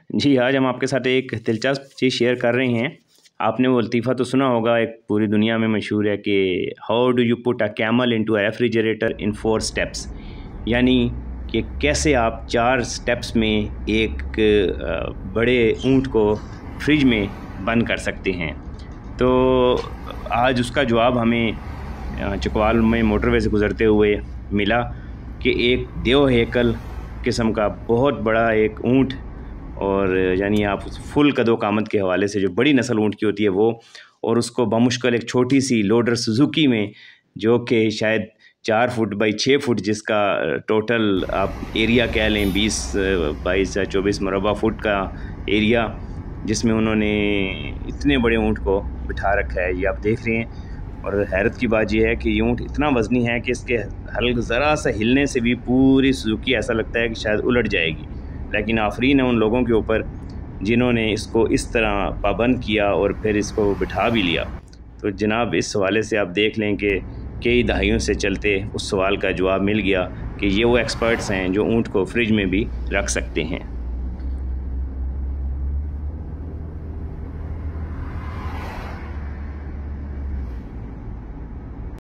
जी, आज हम आपके साथ एक दिलचस्प चीज़ शेयर कर रहे हैं। आपने वो लतीफ़ा तो सुना होगा, एक पूरी दुनिया में मशहूर है कि how do you put a camel into a refrigerator in 4 steps. यानी कि कैसे आप 4 स्टेप्स में एक बड़े ऊँट को फ्रिज में बंद कर सकते हैं। तो आज उसका जवाब हमें चकवाल में मोटरवे से गुज़रते हुए मिला कि एक देव हेकल किस्म का बहुत बड़ा एक ऊँट, और यानी आप फुल कदो-कामत के हवाले से जो बड़ी नस्ल ऊँट की होती है वो, और उसको बमुश्किल एक छोटी सी लोडर सुजुकी में, जो कि शायद 4 फुट बाई 6 फुट, जिसका टोटल आप एरिया कह लें 20 22 या 24 मुरबा फुट का एरिया, जिसमें उन्होंने इतने बड़े ऊँट को बिठा रखा है, ये आप देख रहे हैं। और हैरत की बात यह है कि ये ऊँट इतना वज़नी है कि इसके ज़रा सा हिलने से भी पूरी सुजुकी ऐसा लगता है कि शायद उलट जाएगी। लेकिन आफरीन है उन लोगों के ऊपर जिन्होंने इसको इस तरह पाबंद किया और फिर इसको बिठा भी लिया। तो जनाब, इस हवाले से आप देख लें कि कई दहाइयों से चलते उस सवाल का जवाब मिल गया कि ये वो एक्सपर्ट्स हैं जो ऊँट को फ्रिज में भी रख सकते हैं।